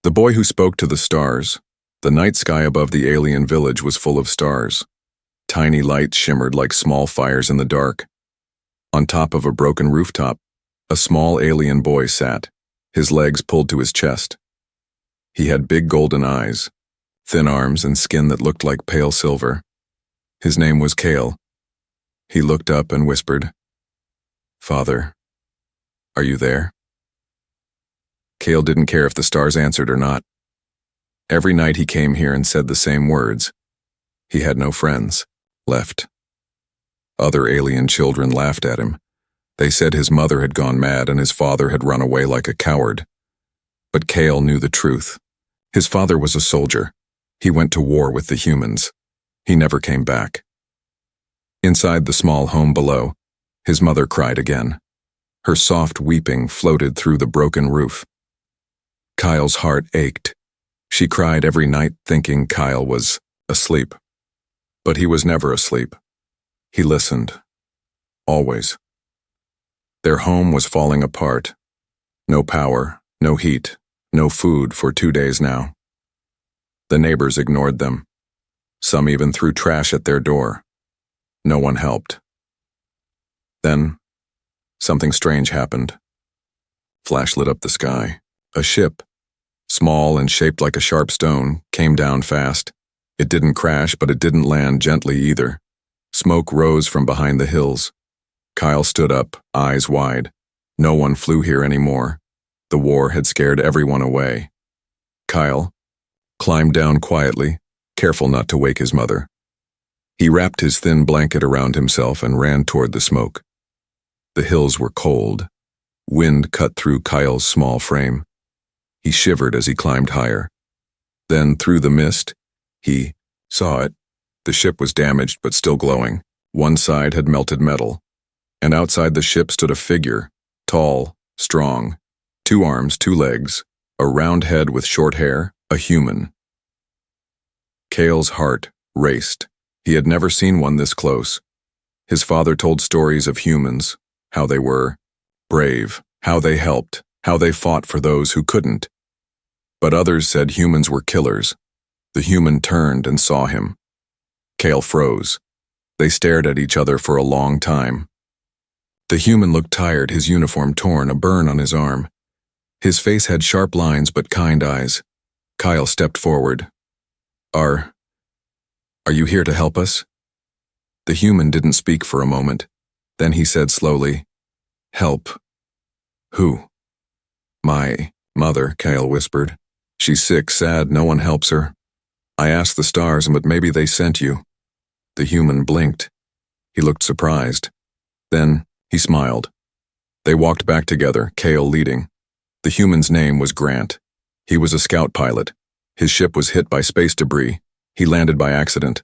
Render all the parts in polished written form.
The boy who spoke to the stars. The night sky above the alien village was full of stars. Tiny lights shimmered like small fires in the dark. On top of a broken rooftop, a small alien boy sat, his legs pulled to his chest. He had big golden eyes, thin arms and skin that looked like pale silver. His name was Kale. He looked up and whispered, "Father, are you there?" Kale didn't care if the stars answered or not. Every night he came here and said the same words. He had no friends left. Other alien children laughed at him. They said his mother had gone mad and his father had run away like a coward. But Kale knew the truth. His father was a soldier. He went to war with the humans. He never came back. Inside the small home below, his mother cried again. Her soft weeping floated through the broken roof. Kyle's heart ached. She cried every night thinking Kyle was asleep. But he was never asleep. He listened. Always. Their home was falling apart. No power, no heat, no food for 2 days now. The neighbors ignored them. Some even threw trash at their door. No one helped. Then, something strange happened. Flash lit up the sky. A ship, small and shaped like a sharp stone, came down fast. It didn't crash, but it didn't land gently either. Smoke rose from behind the hills. Kyle stood up, eyes wide. No one flew here anymore. The war had scared everyone away. Kyle climbed down quietly, careful not to wake his mother. He wrapped his thin blanket around himself and ran toward the smoke. The hills were cold. Wind cut through Kyle's small frame. He shivered as he climbed higher. Then, through the mist, he saw it. The ship was damaged but still glowing. One side had melted metal. And outside the ship stood a figure, tall, strong, 2 arms, 2 legs, a round head with short hair, a human. Kale's heart raced. He had never seen one this close. His father told stories of humans, how they were brave, how they helped, how they fought for those who couldn't. But others said humans were killers. The human turned and saw him. Kale froze. They stared at each other for a long time. The human looked tired, his uniform torn, a burn on his arm. His face had sharp lines but kind eyes. Kyle stepped forward. Are you here to help us?" The human didn't speak for a moment. Then he said slowly, "Help." "Who?" "My mother," Kyle whispered. "She's sick, sad, no one helps her. I asked the stars, but maybe they sent you." The human blinked. He looked surprised. Then he smiled. They walked back together, Kale leading. The human's name was Grant. He was a scout pilot. His ship was hit by space debris. He landed by accident.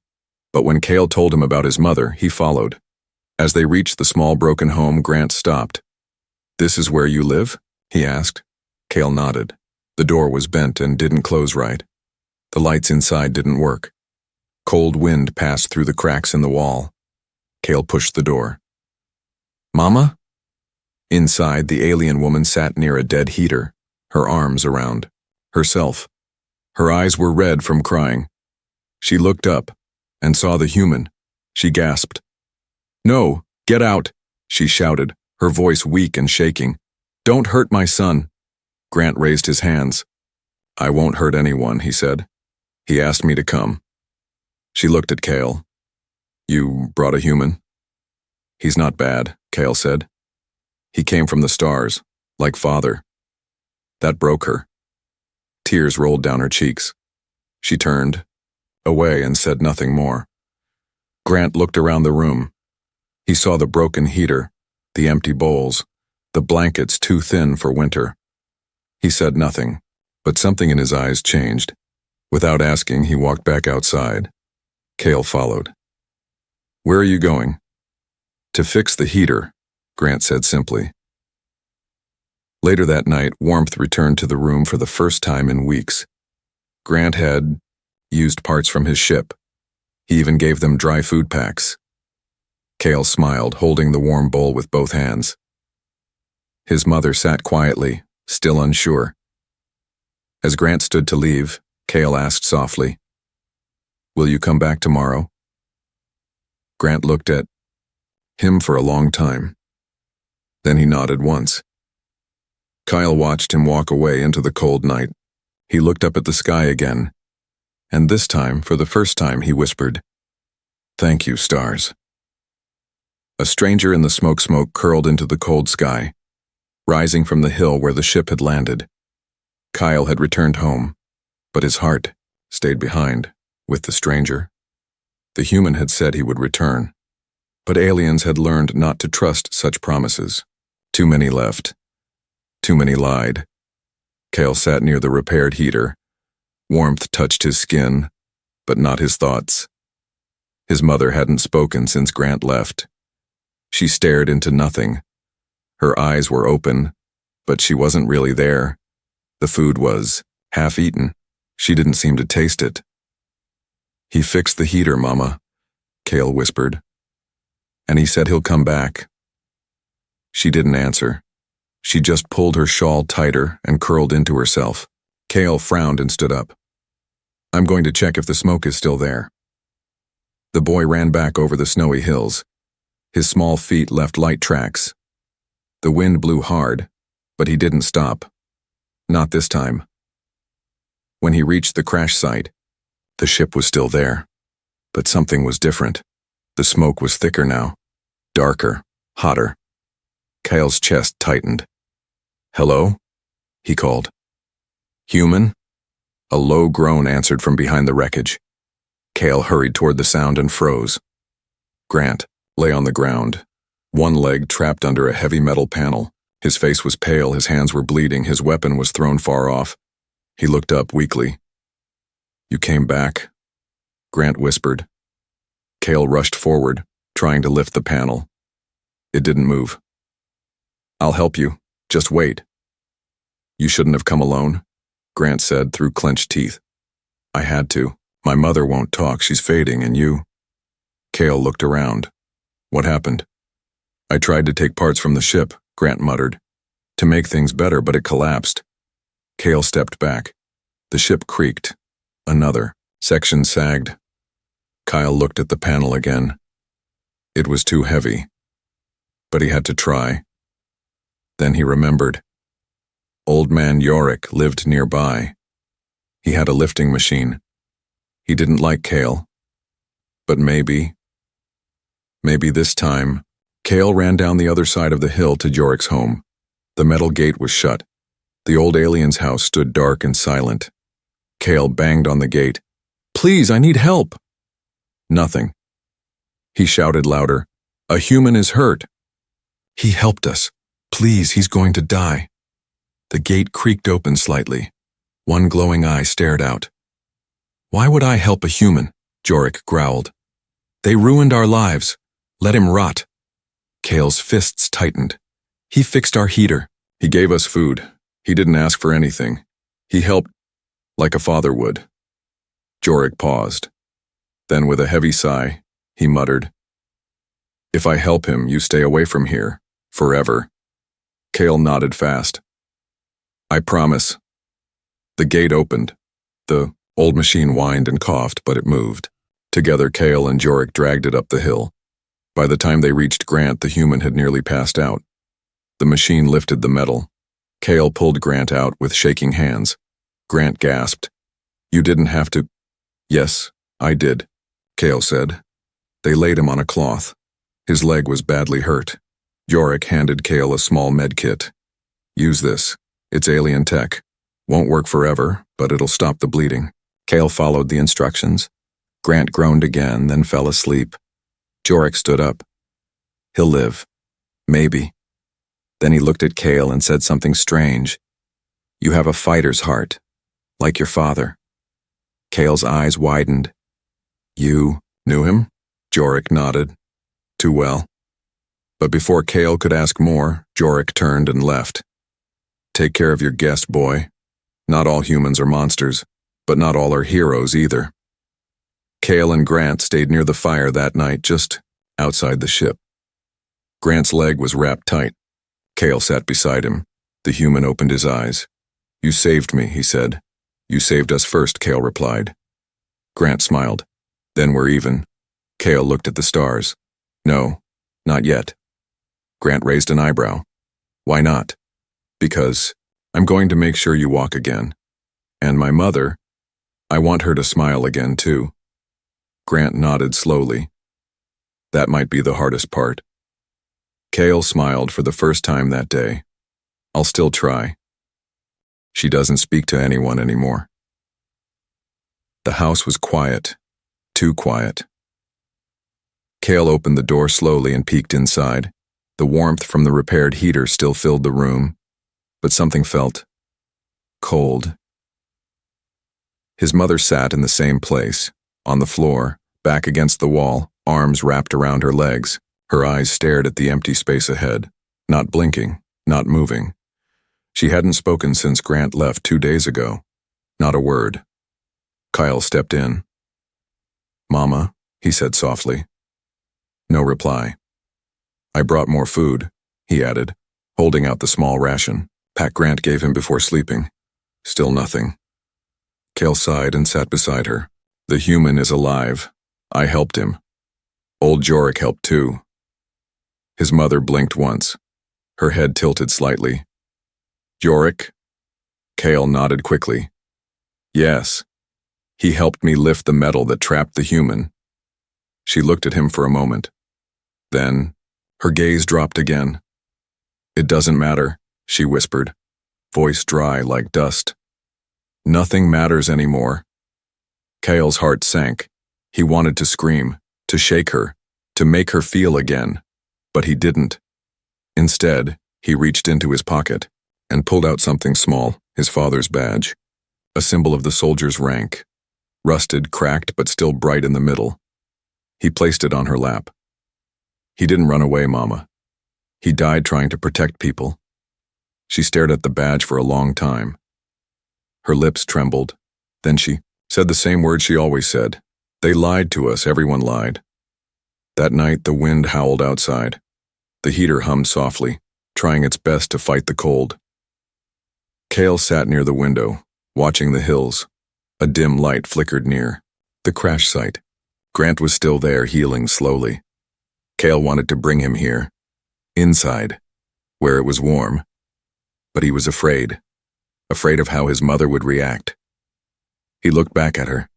But when Kale told him about his mother, he followed. As they reached the small broken home, Grant stopped. "This is where you live?" he asked. Kale nodded. The door was bent and didn't close right. The lights inside didn't work. Cold wind passed through the cracks in the wall. Kale pushed the door. "Mama?" Inside, the alien woman sat near a dead heater, her arms around herself. Her eyes were red from crying. She looked up and saw the human. She gasped. "No, get out," she shouted, her voice weak and shaking. "Don't hurt my son." Grant raised his hands. "I won't hurt anyone," he said. "He asked me to come." She looked at Kale. "You brought a human?" "He's not bad," Kale said. "He came from the stars, like father." That broke her. Tears rolled down her cheeks. She turned away and said nothing more. Grant looked around the room. He saw the broken heater, the empty bowls, the blankets too thin for winter. He said nothing, but something in his eyes changed. Without asking, he walked back outside. Kale followed. "Where are you going?" "To fix the heater," Grant said simply. Later that night, warmth returned to the room for the first time in weeks. Grant had used parts from his ship. He even gave them dry food packs. Kale smiled, holding the warm bowl with both hands. His mother sat quietly, still unsure. As Grant stood to leave, Cale asked softly, "Will you come back tomorrow?" Grant looked at him for a long time. Then he nodded once. Kyle watched him walk away into the cold night. He looked up at the sky again, and this time, for the first time, he whispered, "Thank you, stars." A stranger in the smoke curled into the cold sky, rising from the hill where the ship had landed. Kyle had returned home, but his heart stayed behind, with the stranger. The human had said he would return, but aliens had learned not to trust such promises. Too many left. Too many lied. Cale sat near the repaired heater. Warmth touched his skin, but not his thoughts. His mother hadn't spoken since Grant left. She stared into nothing. Her eyes were open, but she wasn't really there. The food was half-eaten. She didn't seem to taste it. "He fixed the heater, Mama," Cale whispered. "And he said he'll come back." She didn't answer. She just pulled her shawl tighter and curled into herself. Cale frowned and stood up. "I'm going to check if the smoke is still there." The boy ran back over the snowy hills. His small feet left light tracks. The wind blew hard, but he didn't stop. Not this time. When he reached the crash site, the ship was still there. But something was different. The smoke was thicker now. Darker. Hotter. Cale's chest tightened. "Hello?" he called. "Human?" A low groan answered from behind the wreckage. Cale hurried toward the sound and froze. Grant lay on the ground, one leg trapped under a heavy metal panel. His face was pale, his hands were bleeding, his weapon was thrown far off. He looked up weakly. "You came back," Grant whispered. Cale rushed forward, trying to lift the panel. It didn't move. "I'll help you. Just wait." "You shouldn't have come alone," Grant said through clenched teeth. "I had to. My mother won't talk, she's fading, and you." Cale looked around. "What happened?" "I tried to take parts from the ship," Grant muttered, "to make things better, but it collapsed." Cale stepped back. The ship creaked. Another section sagged. Kyle looked at the panel again. It was too heavy, but he had to try. Then he remembered. Old man Yorick lived nearby. He had a lifting machine. He didn't like Cale. But maybe this time, Cale ran down the other side of the hill to Yorick's home. The metal gate was shut. The old alien's house stood dark and silent. Cale banged on the gate. "Please, I need help." Nothing. He shouted louder. "A human is hurt." "He helped us. Please, he's going to die." The gate creaked open slightly. One glowing eye stared out. "Why would I help a human?" Yorick growled. "They ruined our lives. Let him rot." Cale's fists tightened. "He fixed our heater. He gave us food. He didn't ask for anything. He helped like a father would." Yorick paused. Then with a heavy sigh, he muttered, "If I help him, you stay away from here. Forever." Cale nodded fast. "I promise." The gate opened. The old machine whined and coughed, but it moved. Together, Cale and Yorick dragged it up the hill. By the time they reached Grant, the human had nearly passed out. The machine lifted the metal. Cale pulled Grant out with shaking hands. Grant gasped. "You didn't have to." "Yes, I did," Cale said. They laid him on a cloth. His leg was badly hurt. Yorick handed Cale a small med kit. "Use this. It's alien tech. Won't work forever, but it'll stop the bleeding." Cale followed the instructions. Grant groaned again, then fell asleep. Yorick stood up. "He'll live. Maybe." Then he looked at Cale and said something strange. "You have a fighter's heart, like your father." Cale's eyes widened. "You knew him?" Yorick nodded. "Too well." But before Cale could ask more, Yorick turned and left. "Take care of your guest, boy. Not all humans are monsters, but not all are heroes either." Cale and Grant stayed near the fire that night, just outside the ship. Grant's leg was wrapped tight. Cale sat beside him. The human opened his eyes. "You saved me," he said. You saved us first, Cale replied. Grant smiled. Then we're even. Cale looked at the stars. No, not yet. Grant raised an eyebrow. Why not? Because I'm going to make sure you walk again. And my mother, I want her to smile again too. Grant nodded slowly. That might be the hardest part. Cale smiled for the first time that day. I'll still try. She doesn't speak to anyone anymore. The house was quiet, too quiet. Cale opened the door slowly and peeked inside. The warmth from the repaired heater still filled the room, but something felt cold. His mother sat in the same place, on the floor, back against the wall, arms wrapped around her legs. Her eyes stared at the empty space ahead, not blinking, not moving. She hadn't spoken since Grant left 2 days ago. Not a word. Kyle stepped in. Mama, he said softly. No reply. I brought more food, he added, holding out the small ration Pat Grant gave him before sleeping. Still nothing. Cale sighed and sat beside her. The human is alive. I helped him. Old Jorik helped too. His mother blinked once. Her head tilted slightly. Jorik? Cale nodded quickly. Yes. He helped me lift the metal that trapped the human. She looked at him for a moment. Then, her gaze dropped again. It doesn't matter, she whispered, voice dry like dust. Nothing matters anymore. Cale's heart sank. He wanted to scream, to shake her, to make her feel again, but he didn't. Instead, he reached into his pocket and pulled out something small, his father's badge, a symbol of the soldier's rank, rusted, cracked, but still bright in the middle. He placed it on her lap. He didn't run away, Mama. He died trying to protect people. She stared at the badge for a long time. Her lips trembled. Then she said the same words she always said. They lied to us, everyone lied. That night, the wind howled outside. The heater hummed softly, trying its best to fight the cold. Cale sat near the window, watching the hills. A dim light flickered near. The crash site. Grant was still there, healing slowly. Cale wanted to bring him here, inside, where it was warm. But he was afraid of how his mother would react. He looked back at her.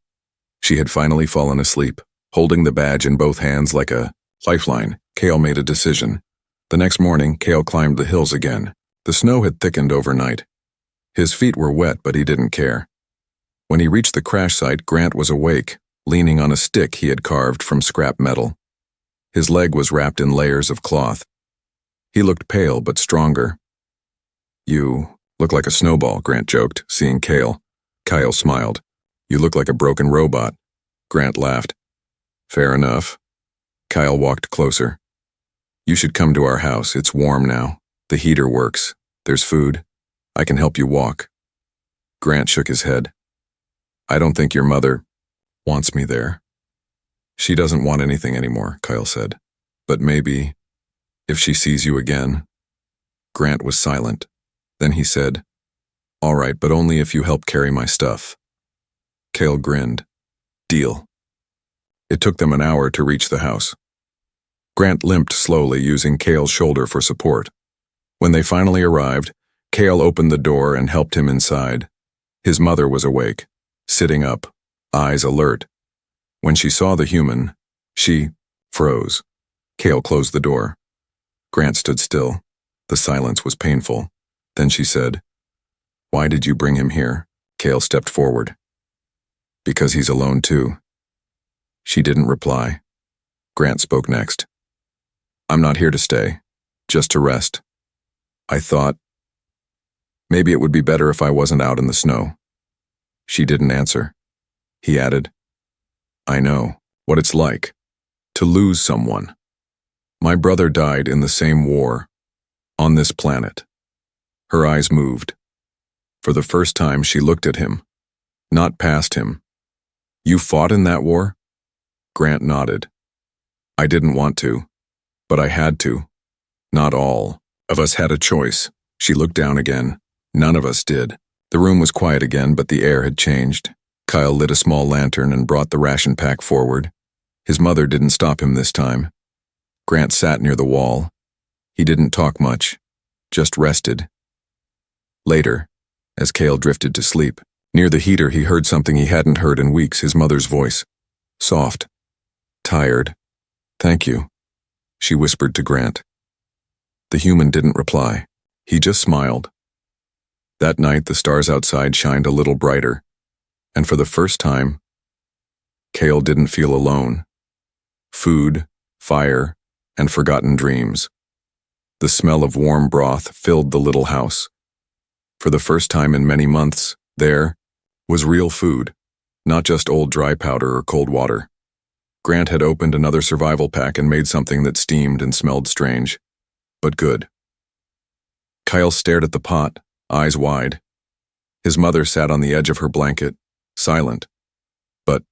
She had finally fallen asleep, holding the badge in both hands like a lifeline. Cale made a decision. The next morning, Cale climbed the hills again. The snow had thickened overnight. His feet were wet, but he didn't care. When he reached the crash site, Grant was awake, leaning on a stick he had carved from scrap metal. His leg was wrapped in layers of cloth. He looked pale but stronger. You look like a snowball, Grant joked, seeing Cale. Kyle smiled. You look like a broken robot. Grant laughed. Fair enough. Kyle walked closer. You should come to our house. It's warm now. The heater works. There's food. I can help you walk. Grant shook his head. I don't think your mother wants me there. She doesn't want anything anymore, Kyle said. But maybe, if she sees you again. Grant was silent. Then he said, All right, but only if you help carry my stuff. Cale grinned. Deal. It took them an hour to reach the house. Grant limped slowly, using Cale's shoulder for support. When they finally arrived, Cale opened the door and helped him inside. His mother was awake, sitting up, eyes alert. When she saw the human, she froze. Cale closed the door. Grant stood still. The silence was painful. Then she said, Why did you bring him here? Cale stepped forward. Because he's alone too. She didn't reply. Grant spoke next. I'm not here to stay, just to rest. I thought, maybe it would be better if I wasn't out in the snow. She didn't answer. He added, I know what it's like to lose someone. My brother died in the same war, on this planet. Her eyes moved. For the first time, she looked at him, not past him. You fought in that war? Grant nodded. I didn't want to, but I had to. Not all of us had a choice. She looked down again. None of us did. The room was quiet again, but the air had changed. Kyle lit a small lantern and brought the ration pack forward. His mother didn't stop him this time. Grant sat near the wall. He didn't talk much, just rested. Later, as Cale drifted to sleep, near the heater he heard something he hadn't heard in weeks, his mother's voice. Soft. Tired. Thank you, she whispered to Grant. The human didn't reply. He just smiled. That night the stars outside shined a little brighter, and for the first time, Cale didn't feel alone. Food, fire, and forgotten dreams. The smell of warm broth filled the little house. For the first time in many months, there was real food, not just old dry powder or cold water. Grant had opened another survival pack and made something that steamed and smelled strange, but good. Kyle stared at the pot, eyes wide. His mother sat on the edge of her blanket, silent. But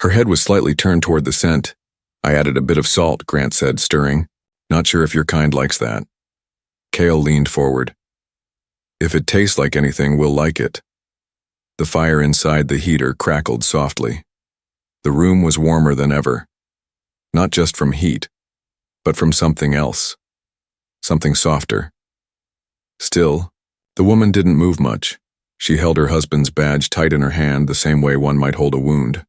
her head was slightly turned toward the scent. I added a bit of salt, Grant said, stirring. Not sure if your kind likes that. Cale leaned forward. If it tastes like anything, we'll like it. The fire inside the heater crackled softly. The room was warmer than ever. Not just from heat, but from something else. Something softer. Still, the woman didn't move much. She held her husband's badge tight in her hand the same way one might hold a wound.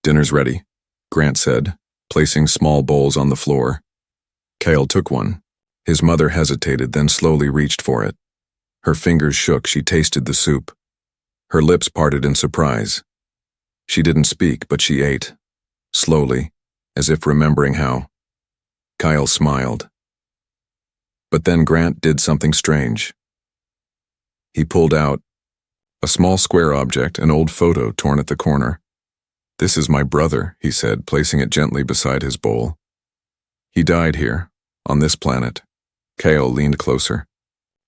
Dinner's ready, Grant said, placing small bowls on the floor. Cale took one. His mother hesitated, then slowly reached for it. Her fingers shook, she tasted the soup. Her lips parted in surprise. She didn't speak, but she ate. Slowly, as if remembering how. Kyle smiled. But then Grant did something strange. He pulled out a small square object, an old photo torn at the corner. This is my brother, he said, placing it gently beside his bowl. He died here, on this planet. Cale leaned closer.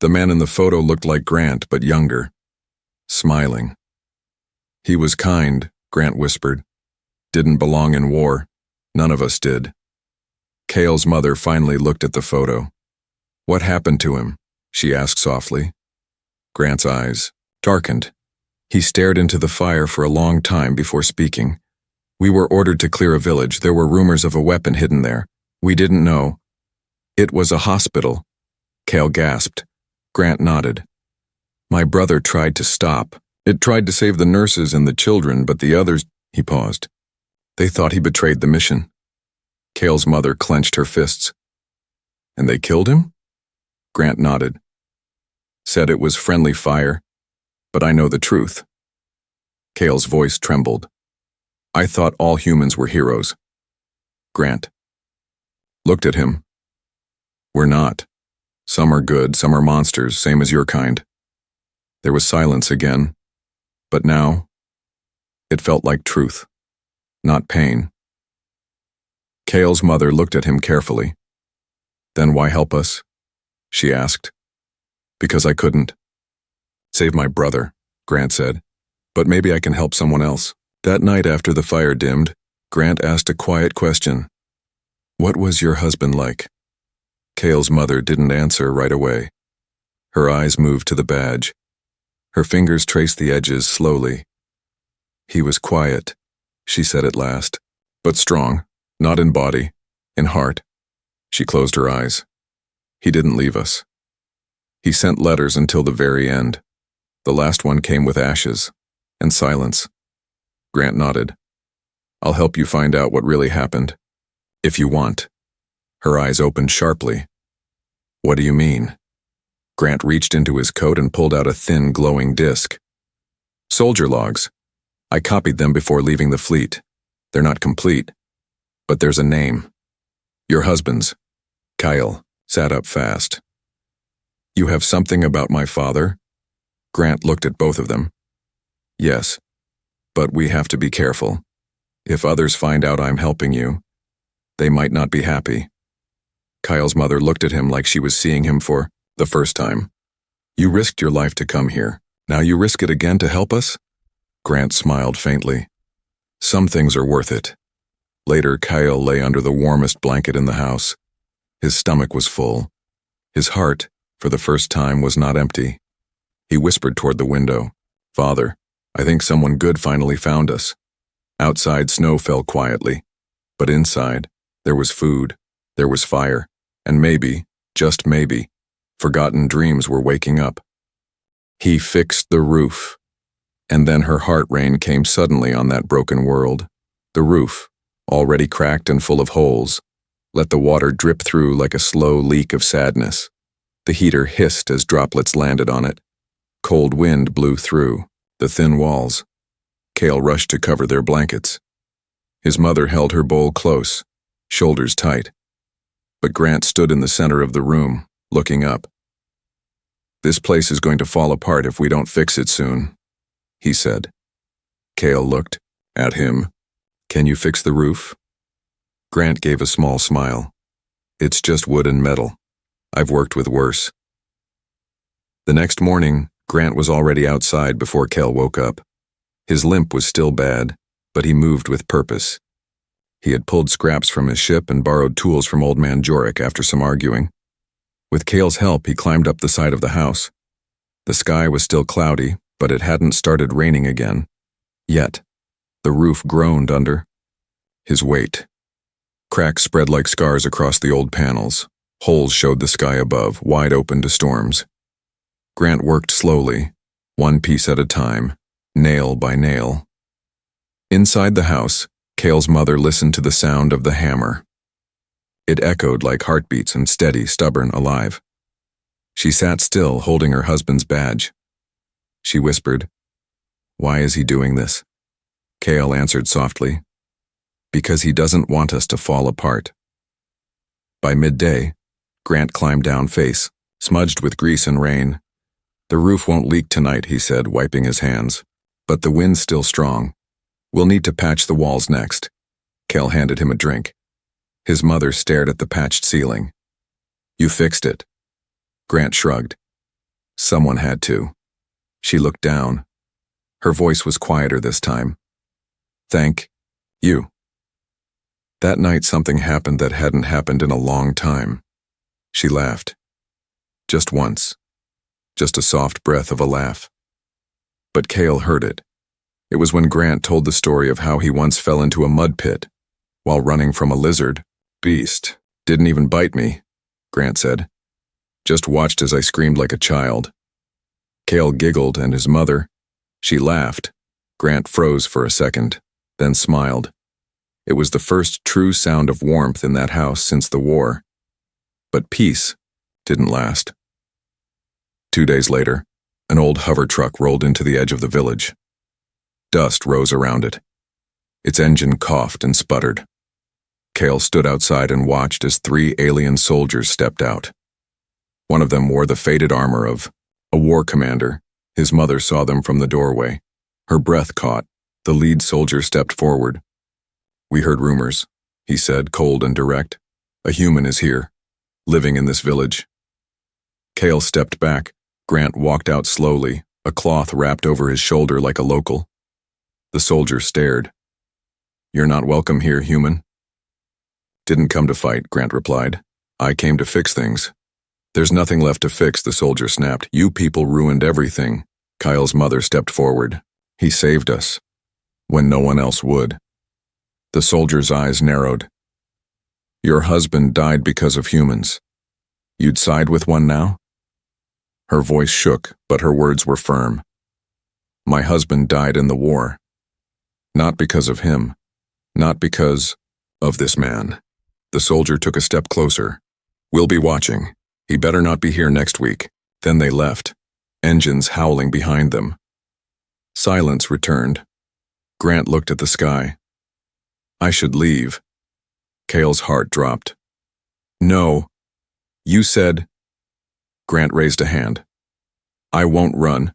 The man in the photo looked like Grant, but younger, smiling. He was kind, Grant whispered. Didn't belong in war. None of us did. Cale's mother finally looked at the photo. What happened to him? She asked softly. Grant's eyes darkened. He stared into the fire for a long time before speaking. We were ordered to clear a village. There were rumors of a weapon hidden there. We didn't know. It was a hospital. Cale gasped. Grant nodded. My brother tried to stop. It tried to save the nurses and the children, but the others, he paused. They thought he betrayed the mission. Cale's mother clenched her fists. And they killed him? Grant nodded. Said it was friendly fire, but I know the truth. Cale's voice trembled. I thought all humans were heroes. Grant looked at him. We're not. Some are good, some are monsters, same as your kind. There was silence again, but now it felt like truth, not pain. Cale's mother looked at him carefully. Then why help us? She asked. Because I couldn't. Save my brother, Grant said. But maybe I can help someone else. That night after the fire dimmed, Grant asked a quiet question. What was your husband like? Cale's mother didn't answer right away. Her eyes moved to the badge. Her fingers traced the edges slowly. He was quiet, she said at last, but strong, not in body, in heart. She closed her eyes. He didn't leave us. He sent letters until the very end. The last one came with ashes and silence. Grant nodded. I'll help you find out what really happened, if you want. Her eyes opened sharply. What do you mean? Grant reached into his coat and pulled out a thin, glowing disc. Soldier logs. I copied them before leaving the fleet. They're not complete, but there's a name. Your husband's. Kyle sat up fast. You have something about my father? Grant looked at both of them. Yes, but we have to be careful. If others find out I'm helping you, they might not be happy. Kyle's mother looked at him like she was seeing him for the first time. You risked your life to come here. Now you risk it again to help us? Grant smiled faintly. Some things are worth it. Later, Kyle lay under the warmest blanket in the house. His stomach was full. His heart, for the first time, was not empty. He whispered toward the window. "Father, I think someone good finally found us." Outside, snow fell quietly, but inside, there was food, there was fire, and maybe, just maybe, forgotten dreams were waking up. He fixed the roof. And then her heart rain came suddenly on that broken world. The roof, already cracked and full of holes, let the water drip through like a slow leak of sadness. The heater hissed as droplets landed on it. Cold wind blew through the thin walls. Cale rushed to cover their blankets. His mother held her bowl close, shoulders tight. But Grant stood in the center of the room, looking up. "This place is going to fall apart if we don't fix it soon," he said. Cale looked at him. "Can you fix the roof?" Grant gave a small smile. "It's just wood and metal. I've worked with worse." The next morning, Grant was already outside before Cale woke up. His limp was still bad, but he moved with purpose. He had pulled scraps from his ship and borrowed tools from Old Man Jorik after some arguing. With Cale's help, he climbed up the side of the house. The sky was still cloudy, but it hadn't started raining again. Yet, the roof groaned under his weight. Cracks spread like scars across the old panels. Holes showed the sky above, wide open to storms. Grant worked slowly, one piece at a time, nail by nail. Inside the house, Cale's mother listened to the sound of the hammer. It echoed like heartbeats and steady, stubborn, alive. She sat still, holding her husband's badge. She whispered, "Why is he doing this?" Cale answered softly, "Because he doesn't want us to fall apart." By midday, Grant climbed down face, smudged with grease and rain. "The roof won't leak tonight," he said, wiping his hands. "But the wind's still strong. We'll need to patch the walls next." Cale handed him a drink. His mother stared at the patched ceiling. "You fixed it." Grant shrugged. "Someone had to." She looked down. Her voice was quieter this time. "Thank you." That night something happened that hadn't happened in a long time. She laughed. Just once. Just a soft breath of a laugh. But Cale heard it. It was when Grant told the story of how he once fell into a mud pit while running from a lizard. "Beast. Didn't even bite me," Grant said. "Just watched as I screamed like a child." Cale giggled, and his mother, she laughed. Grant froze for a second, then smiled. It was the first true sound of warmth in that house since the war. But peace didn't last. 2 days later, an old hover truck rolled into the edge of the village. Dust rose around it. Its engine coughed and sputtered. Cale stood outside and watched as 3 alien soldiers stepped out. One of them wore the faded armor of a war commander. His mother saw them from the doorway. Her breath caught. The lead soldier stepped forward. "We heard rumors," he said, cold and direct. "A human is here, living in this village." Cale stepped back. Grant walked out slowly, a cloth wrapped over his shoulder like a local. The soldier stared. "You're not welcome here, human." "Didn't come to fight," Grant replied. "I came to fix things." "There's nothing left to fix," the soldier snapped. "You people ruined everything." Kyle's mother stepped forward. "He saved us, when no one else would." The soldier's eyes narrowed. "Your husband died because of humans. You'd side with one now?" Her voice shook, but her words were firm. "My husband died in the war. Not because of him. Not because of this man." The soldier took a step closer. "We'll be watching. He better not be here next week." Then they left, engines howling behind them. Silence returned. Grant looked at the sky. "I should leave." Cale's heart dropped. "No. You said—" Grant raised a hand. "I won't run,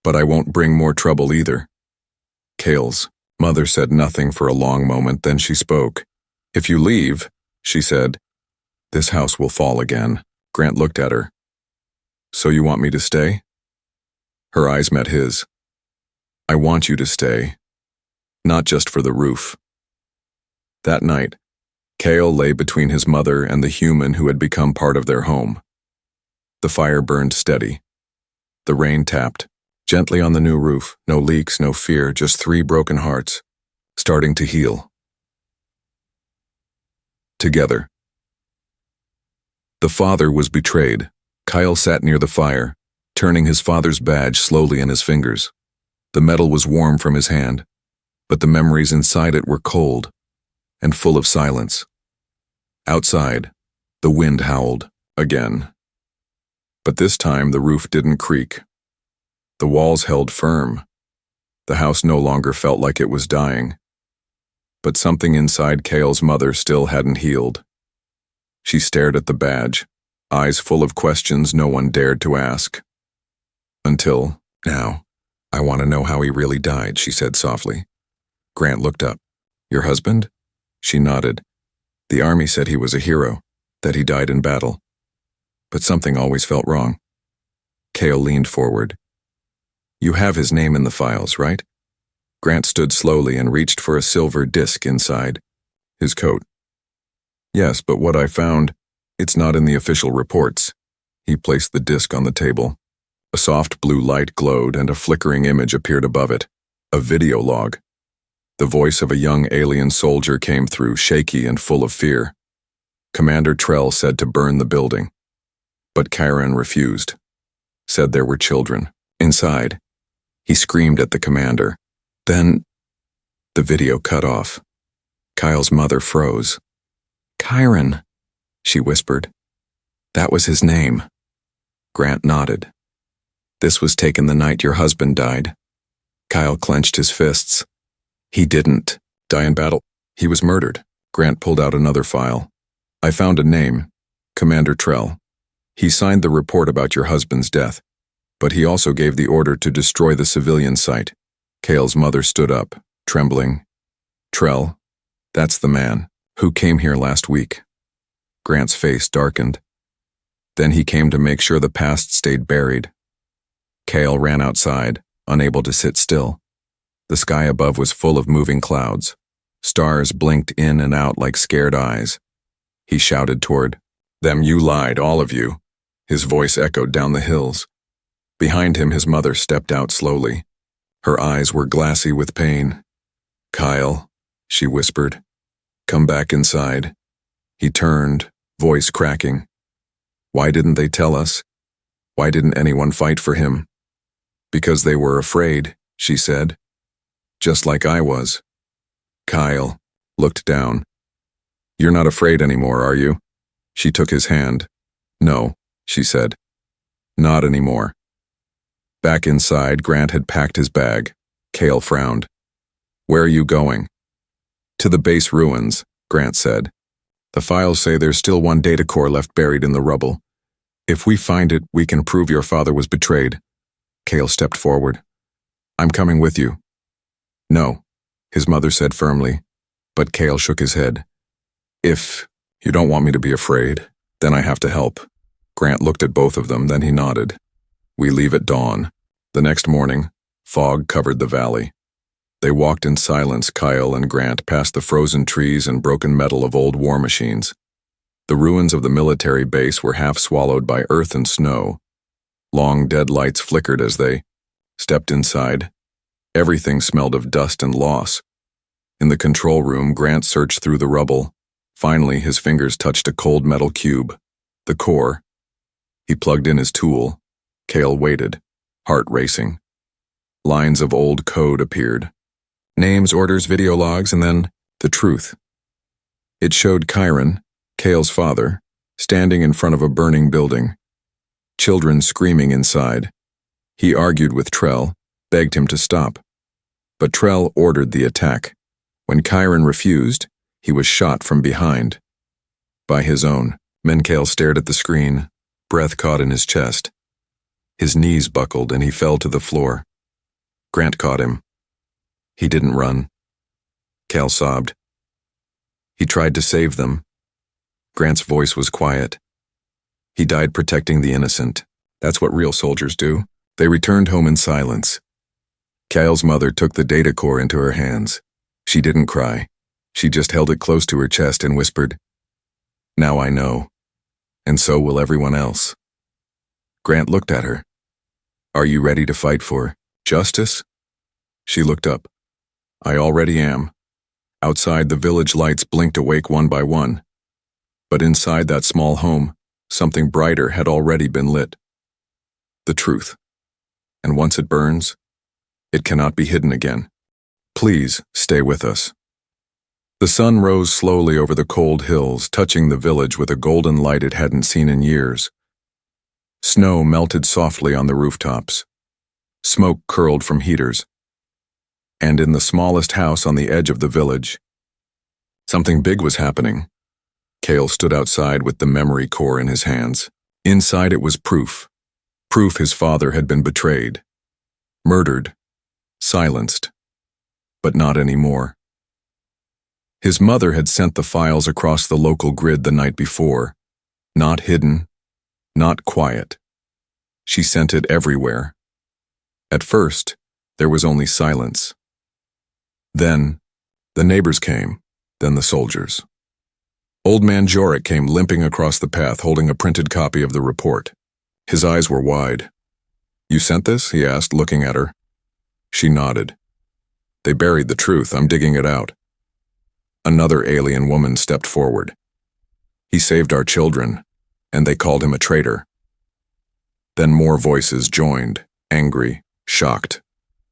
but I won't bring more trouble either." Cale's mother said nothing for a long moment, then she spoke. "If you leave," she said, "this house will fall again." Grant looked at her. "So you want me to stay?" Her eyes met his. "I want you to stay. Not just for the roof." That night, Cale lay between his mother and the human who had become part of their home. The fire burned steady. The rain tapped, Gently on the new roof, no leaks, no fear, just 3 broken hearts, starting to heal. Together. The father was betrayed. Kyle sat near the fire, turning his father's badge slowly in his fingers. The metal was warm from his hand, but the memories inside it were cold and full of silence. Outside, the wind howled again. But this time the roof didn't creak. The walls held firm. The house no longer felt like it was dying. But something inside Kale's mother still hadn't healed. She stared at the badge, eyes full of questions no one dared to ask. Until, now, I want to know how he really died, she said softly. Grant looked up. Your husband? She nodded. The army said he was a hero, that he died in battle. But something always felt wrong. Kale leaned forward. You have his name in the files, right? Grant stood slowly and reached for a silver disc inside his coat. Yes, but what I found, it's not in the official reports. He placed the disc on the table. A soft blue light glowed and a flickering image appeared above it. A video log. The voice of a young alien soldier came through, shaky and full of fear. Commander Trell said to burn the building. But Chiron refused. Said there were children inside. He screamed at the commander. Then, the video cut off. Kyle's mother froze. Chiron, she whispered. That was his name. Grant nodded. This was taken the night your husband died. Kyle clenched his fists. He didn't die in battle. He was murdered. Grant pulled out another file. I found a name, Commander Trell. He signed the report about your husband's death, but he also gave the order to destroy the civilian site. Kale's mother stood up, trembling. Trell, that's the man who came here last week. Grant's face darkened. Then he came to make sure the past stayed buried. Kale ran outside, unable to sit still. The sky above was full of moving clouds. Stars blinked in and out like scared eyes. He shouted toward them, you lied, all of you. His voice echoed down the hills. Behind him, his mother stepped out slowly. Her eyes were glassy with pain. Kyle, she whispered, come back inside. He turned, voice cracking. Why didn't they tell us? Why didn't anyone fight for him? Because they were afraid, she said. Just like I was. Kyle looked down. You're not afraid anymore, are you? She took his hand. No, she said. Not anymore. Back inside, Grant had packed his bag. Kale frowned. Where are you going? To the base ruins, Grant said. The files say there's still one data core left buried in the rubble. If we find it, we can prove your father was betrayed. Kale stepped forward. I'm coming with you. No, his mother said firmly, but Kale shook his head. If you don't want me to be afraid, then I have to help. Grant looked at both of them, then he nodded. We leave at dawn. The next morning, fog covered the valley. They walked in silence, Kyle and Grant, past the frozen trees and broken metal of old war machines. The ruins of the military base were half swallowed by earth and snow. Long dead lights flickered as they stepped inside. Everything smelled of dust and loss. In the control room, Grant searched through the rubble. Finally, his fingers touched a cold metal cube. The core. He plugged in his tool. Kale waited, heart racing. Lines of old code appeared. Names, orders, video logs, and then the truth. It showed Chiron, Kale's father, standing in front of a burning building. Children screaming inside. He argued with Trell, begged him to stop. But Trell ordered the attack. When Chiron refused, he was shot from behind. By his own men. Kale stared at the screen, breath caught in his chest. His knees buckled and he fell to the floor. Grant caught him. He didn't run. Kale sobbed. He tried to save them. Grant's voice was quiet. He died protecting the innocent. That's what real soldiers do. They returned home in silence. Kale's mother took the data core into her hands. She didn't cry. She just held it close to her chest and whispered, Now I know. And so will everyone else. Grant looked at her. Are you ready to fight for Justice? She looked up. I already am. Outside, the village lights blinked awake one by one. But inside that small home, something brighter had already been lit. The truth. And once it burns, it cannot be hidden again. Please stay with us. The sun rose slowly over the cold hills, touching the village with a golden light it hadn't seen in years. Snow melted softly on the rooftops. Smoke curled from heaters. And in the smallest house on the edge of the village, something big was happening. Cale stood outside with the memory core in his hands. Inside it was proof. Proof his father had been betrayed. Murdered. Silenced. But not anymore. His mother had sent the files across the local grid the night before. Not hidden. Not quiet. She sent it everywhere. At first, there was only silence. Then, the neighbors came, then the soldiers. Old man Jorik came limping across the path holding a printed copy of the report. His eyes were wide. You sent this? He asked, looking at her. She nodded. They buried the truth. I'm digging it out. Another alien woman stepped forward. He saved our children, and they called him a traitor. Then more voices joined, angry, shocked,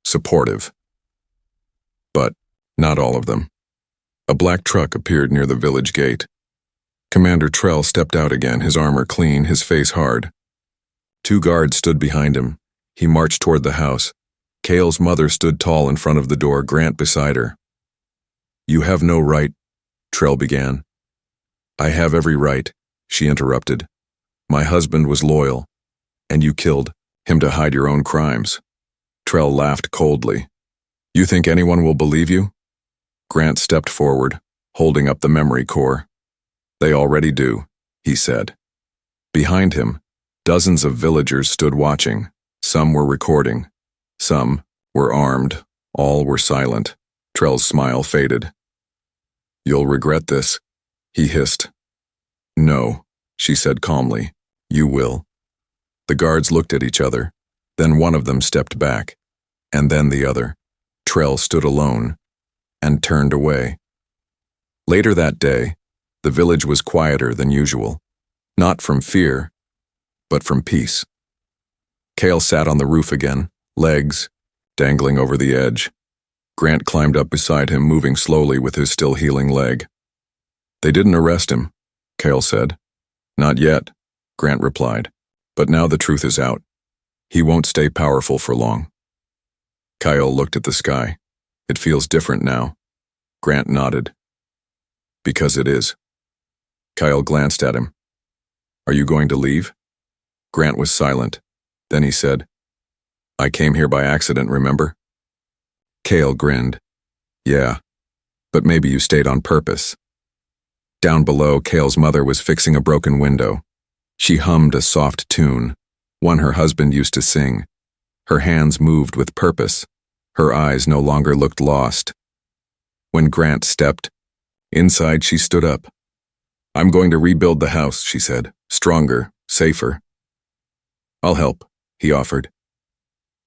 supportive. But not all of them. A black truck appeared near the village gate. Commander Trell stepped out again, his armor clean, his face hard. 2 guards stood behind him. He marched toward the house. Cale's mother stood tall in front of the door, Grant beside her. You have no right, Trell began. I have every right, she interrupted. My husband was loyal, and you killed him to hide your own crimes. Trell laughed coldly. You think anyone will believe you? Grant stepped forward, holding up the memory core. They already do, he said. Behind him, dozens of villagers stood watching. Some were recording. Some were armed. All were silent. Trell's smile faded. You'll regret this, he hissed. No, she said calmly. You will. The guards looked at each other. Then one of them stepped back, and then the other. Trell stood alone and turned away. Later that day, the village was quieter than usual, not from fear, but from peace. Cale sat on the roof again, legs dangling over the edge. Grant climbed up beside him, moving slowly with his still healing leg. They didn't arrest him, Cale said. Not yet, Grant replied, but now the truth is out. He won't stay powerful for long. Kyle looked at the sky. It feels different now. Grant nodded. Because it is. Kyle glanced at him. Are you going to leave? Grant was silent. Then he said, I came here by accident, remember? Cale grinned. Yeah, but maybe you stayed on purpose. Down below, Cale's mother was fixing a broken window. She hummed a soft tune, one her husband used to sing. Her hands moved with purpose. Her eyes no longer looked lost. When Grant stepped, inside she stood up. I'm going to rebuild the house, she said. Stronger, safer. I'll help, he offered.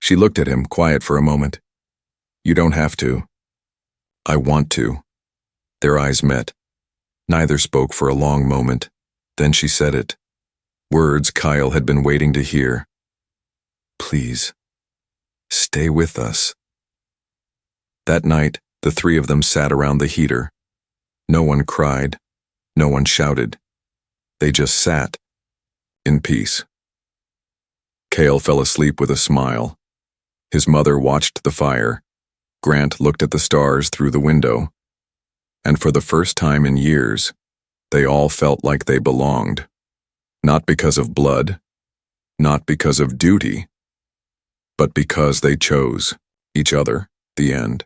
She looked at him, quiet for a moment. You don't have to. I want to. Their eyes met. Neither spoke for a long moment. Then she said it. Words Kyle had been waiting to hear. Please, stay with us. That night, the 3 of them sat around the heater. No one cried. No one shouted. They just sat, in peace. Cale fell asleep with a smile. His mother watched the fire. Grant looked at the stars through the window. And for the first time in years, they all felt like they belonged. Not because of blood, not because of duty, but because they chose each other. The end.